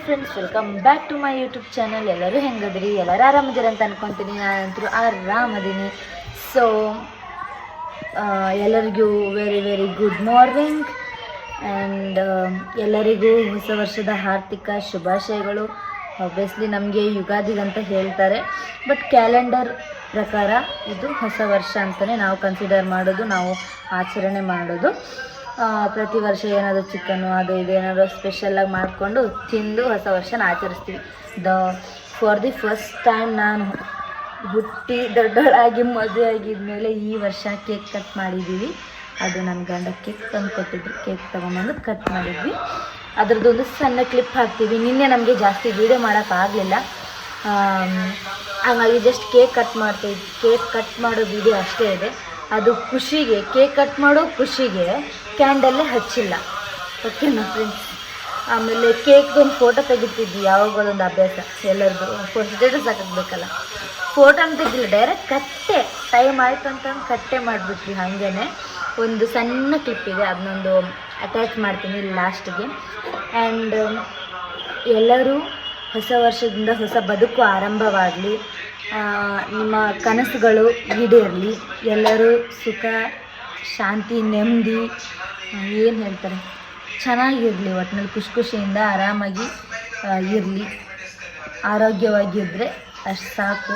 Friends, welcome back to my YouTube channel. ಎಲ್ಲರೂ ಹೆಂಗದ್ರಿ? ಎಲ್ಲರೂ ಆರಾಮದಿರಿ ಅಂತ ಅನ್ಕೊತೀನಿ. ನಾನಂತರೂ ಆರಾಮದೀನಿ. ಸೊ ಎಲ್ಲರಿಗೂ very very good morning and ಎಲ್ಲರಿಗೂ ಹೊಸ ವರ್ಷದ ಆರ್ಥಿಕ ಶುಭಾಶಯಗಳು. ಆಬ್ವಿಯಸ್ಲಿ ನಮಗೆ ಯುಗಾದಿಗಂತ ಹೇಳ್ತಾರೆ, ಬಟ್ ಕ್ಯಾಲೆಂಡರ್ ಪ್ರಕಾರ ಇದು ಹೊಸ ವರ್ಷ ಅಂತಲೇ ನಾವು ಕನ್ಸಿಡರ್ ಮಾಡೋದು, ನಾವು ಆಚರಣೆ ಮಾಡೋದು. ಪ್ರತಿ ವರ್ಷ ಏನಾದರೂ ಚಿಕನ್ನು ಅದು ಇದು ಏನಾದರೂ ಸ್ಪೆಷಲಾಗಿ ಮಾಡಿಕೊಂಡು ತಿಂದು ಹೊಸ ವರ್ಷನ ಆಚರಿಸ್ತೀವಿ. ಫಾರ್ ದಿ ಫಸ್ಟ್ ಟೈಮ್ ನಾನು ಹುಟ್ಟಿ ದೊಡ್ಡವಳಾಗಿ ಮದುವೆ ಆಗಿದ್ಮೇಲೆ ಈ ವರ್ಷ ಕೇಕ್ ಕಟ್ ಮಾಡಿದ್ದೀವಿ. ಅದು ನನ್ನ ಗಂಡ ಕೇಕ್ ತಂದು ಕೊಟ್ಟಿದ್ರು, ಕೇಕ್ ತೊಗೊಂಬಂದು ಕಟ್ ಮಾಡಿದ್ವಿ. ಅದ್ರದ್ದೊಂದು ಸಣ್ಣ ಕ್ಲಿಪ್ ಹಾಕ್ತೀವಿ. ನಿನ್ನೆ ನಮಗೆ ಜಾಸ್ತಿ ವೀಡಿಯೋ ಮಾಡೋಕ್ಕಾಗಲಿಲ್ಲ, ಹಾಗಾಗಿ ಜಸ್ಟ್ ಕೇಕ್ ಕಟ್ ಮಾಡೋ ವೀಡಿಯೋ ಅಷ್ಟೇ ಇದೆ. ಅದು ಖುಷಿಗೆ, ಕೇಕ್ ಕಟ್ ಮಾಡೋ ಖುಷಿಗೆ ಕ್ಯಾಂಡಲ್ಲೇ ಹಚ್ಚಿಲ್ಲ. ಓಕೆನಾ ಫ್ರೆಂಡ್ಸ್? ಆಮೇಲೆ ಕೇಕ್ದೊಂದು ಫೋಟೋ ತೆಗಿತಿದ್ವಿ, ಯಾವಾಗ ಅದೊಂದು ಅಭ್ಯಾಸ ಎಲ್ಲರದ್ದು. ಸ್ಟೇಟಸ್ ಹಾಕಬೇಕಲ್ಲ, ಫೋಟೋನ ತೆಗಿಲ್ಲ, ಡೈರೆಕ್ಟ್ ಕಟ್ಟೆ ಟೈಮ್ ಆಯ್ತು ಅಂತಂದು ಕಟ್ಟೆ ಮಾಡಿಬಿಟ್ವಿ. ಹಾಗೇ ಒಂದು ಸಣ್ಣ ಕ್ಲಿಪ್ ಇದೆ, ಅದನ್ನೊಂದು ಅಟ್ಯಾಚ್ ಮಾಡ್ತೀನಿ ಲಾಸ್ಟಿಗೆ. ಆ್ಯಂಡ್ ಎಲ್ಲರೂ ಹೊಸ ವರ್ಷದಿಂದ ಹೊಸ ಬದುಕು ಆರಂಭವಾಗಲಿ, ನಿಮ್ಮ ಕನಸುಗಳು ಈಡೇರಲಿ, ಎಲ್ಲರೂ ಸುಖ ಶಾಂತಿ ನೆಮ್ಮದಿ ಏನು ಹೇಳ್ತಾರೆ ಚೆನ್ನಾಗಿರಲಿ, ಒಟ್ಟಿನಲ್ಲಿ ಖುಷಿಯಿಂದ ಆರಾಮಾಗಿ ಇರಲಿ, ಆರೋಗ್ಯವಾಗಿದ್ದರೆ ಅಷ್ಟು ಸಾಕು.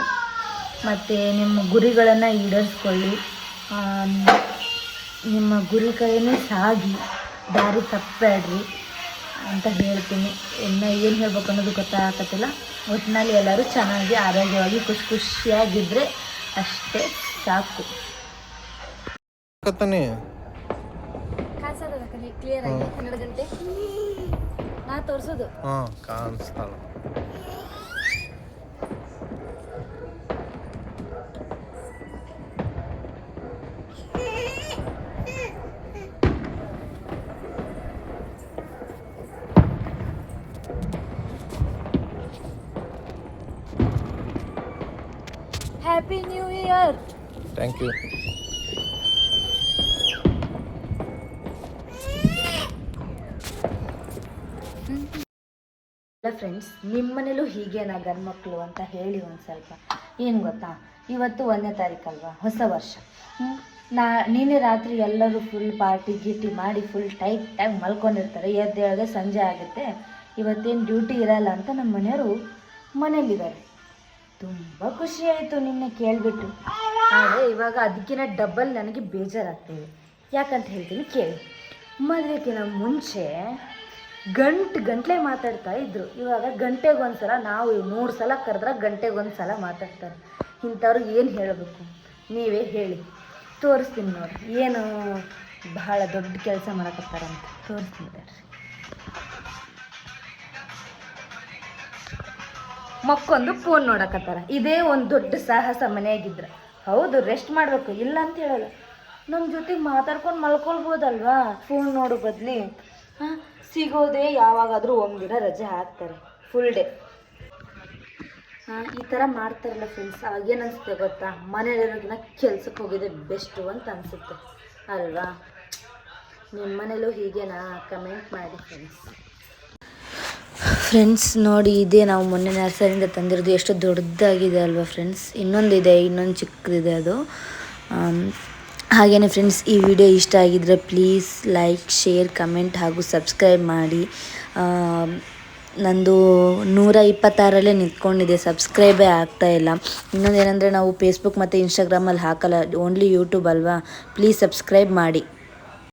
ಮತ್ತು ನಿಮ್ಮ ಗುರಿಗಳನ್ನು ಈಡೇರಿಸ್ಕೊಳ್ಳಿ, ನಿಮ್ಮ ಗುರಿ ಕಡೆಯೇ ಸಾಗಿ, ದಾರಿ ತಪ್ಪಬೇಡ್ರಿ ಅಂತ ಹೇಳ್ತೀನಿ. ಇನ್ನು ಏನು ಹೇಳ್ಬೇಕು ಅನ್ನೋದು ಗೊತ್ತಾಗತ್ತಿಲ್ಲ. ಒಟ್ಟಿನಲ್ಲಿ ಎಲ್ಲರೂ ಚೆನ್ನಾಗಿ ಆರೋಗ್ಯವಾಗಿ ಖುಷಿಯಾಗಿದ್ದರೆ ಅಷ್ಟೇ ಸಾಕು. ಕ್ಲಿಯರ್ ಆಗಿ 12 ಗಂಟೆ ನಾ ತೋರಿಸೋದು ಕಾಣಿಸ್ತಾಳ. Happy new year. Thank you. Friends, ನಿಮ್ಮ ಮನೇಲೂ ಹೀಗೇನಾ ಗಂಡ್ಮಕ್ಳು ಅಂತ ಹೇಳಿ ಒಂದು ಸ್ವಲ್ಪ. ಏನು ಗೊತ್ತಾ, ಇವತ್ತು 1ನೇ ತಾರೀಕಲ್ವಾ, ಹೊಸ ವರ್ಷ. ನಿನ್ನೆ ರಾತ್ರಿ ಎಲ್ಲರೂ ಫುಲ್ ಪಾರ್ಟಿ ಗೀಟಿ ಮಾಡಿ ಫುಲ್ ಟೈಮ್ ಮಲ್ಕೊಂಡಿರ್ತಾರೆ. ಎದ್ದೇಳದೆ ಸಂಜೆ ಆಗುತ್ತೆ. ಇವತ್ತೇನು ಡ್ಯೂಟಿ ಇರಲ್ಲ ಅಂತ ನಮ್ಮ ಮನೆಯವರು ಮನೇಲಿದ್ದಾರೆ. ತುಂಬ ಖುಷಿ ಆಯಿತು ನಿನ್ನೆ ಕೇಳಿಬಿಟ್ಟು. ಆದರೆ ಇವಾಗ ಅದಕ್ಕಿಂತ ಡಬಲ್ ನನಗೆ ಬೇಜಾರಾಗ್ತಿದೆ. ಯಾಕಂತ ಹೇಳ್ತೀನಿ ಕೇಳಿ. ಮದುವೆಗಿಂತ ಮುಂಚೆ ಗಂಟೆ ಮಾತಾಡ್ತಾ ಇದ್ರು. ಇವಾಗ ಗಂಟೆಗೊಂದು ಸಲ, ನಾವು 100 ಸಲ ಕರೆದ್ರೆ ಗಂಟೆಗೊಂದು ಸಲ ಮಾತಾಡ್ತಾರೆ. ಇಂಥವ್ರಿಗೆ ಏನು ಹೇಳಬೇಕು ನೀವೇ ಹೇಳಿ. ತೋರಿಸ್ತೀನಿ ನೋಡಿ, ಏನು ಬಹಳ ದೊಡ್ಡ ಕೆಲಸ ಮಾಡಕತ್ತಾರಂತ ತೋರಿಸ್ತೀನಿ ಬೇಡ್ರಿ. ಮಕ್ಕೊಂದು ಫೋನ್ ನೋಡಕತ್ತಾರ. ಇದೇ ಒಂದು ದೊಡ್ಡ ಸಾಹಸ ಮನೆಯಾಗಿದ್ರೆ. ಹೌದು, ರೆಸ್ಟ್ ಮಾಡಬೇಕು, ಇಲ್ಲ ಅಂತ ಹೇಳಲ್ಲ. ನಮ್ಮ ಜೊತೆಗೆ ಮಾತಾಡ್ಕೊಂಡು ಮಲ್ಕೊಳ್ಬೋದಲ್ವಾ ಫೋನ್ ನೋಡೋ ಬದಲಿ. ಸಿಗೋದೇ ಯಾವಾಗಾದರೂ ಒಂದಿನ ರಜೆ ಹಾಕ್ತಾರೆ, ಫುಲ್ ಡೇ. ಈ ಥರ ಮಾಡ್ತಾರಲ್ಲ ಫ್ರೆಂಡ್ಸ್, ಆಗೇನು ಅನಿಸುತ್ತೆ ಗೊತ್ತಾ, ಮನೇಲಿರೋದನ್ನ ಕೆಲ್ಸಕ್ಕೆ ಹೋಗಿದ್ದೆ ಬೆಸ್ಟು ಅಂತ ಅನಿಸುತ್ತೆ ಅಲ್ವಾ? ನಿಮ್ಮ ಮನೇಲೂ ಹೀಗೇನಾ? ಕಮೆಂಟ್ ಮಾಡಿ ಫ್ರೆಂಡ್ಸ್. ನೋಡಿ, ಇದೇ ನಾವು ಮೊನ್ನೆ ನರ್ಸರಿಯಿಂದ ತಂದಿರೋದು. ಎಷ್ಟು ದೊಡ್ಡದಾಗಿದೆ ಅಲ್ವಾ ಫ್ರೆಂಡ್ಸ್? ಇನ್ನೊಂದು ಚಿಕ್ಕದಿದೆ ಅದು. ಹಾಗೆಯೇ ಫ್ರೆಂಡ್ಸ್, ಈ ವಿಡಿಯೋ ಇಷ್ಟ ಆಗಿದ್ದರೆ ಪ್ಲೀಸ್ ಲೈಕ್, ಶೇರ್, ಕಮೆಂಟ್ ಹಾಗೂ ಸಬ್ಸ್ಕ್ರೈಬ್ ಮಾಡಿ. ನಂದು 126ರಲ್ಲೇ ನಿಂತ್ಕೊಂಡಿದೆ, ಸಬ್ಸ್ಕ್ರೈಬೇ ಆಗ್ತಾಯಿಲ್ಲ. ಇನ್ನೊಂದೇನೆಂದರೆ, ನಾವು ಫೇಸ್ಬುಕ್ ಮತ್ತು ಇನ್ಸ್ಟಾಗ್ರಾಮಲ್ಲಿ ಹಾಕಲ್ಲ, ಓನ್ಲಿ ಯೂಟ್ಯೂಬ್ ಅಲ್ವಾ? ಪ್ಲೀಸ್ ಸಬ್ಸ್ಕ್ರೈಬ್ ಮಾಡಿ.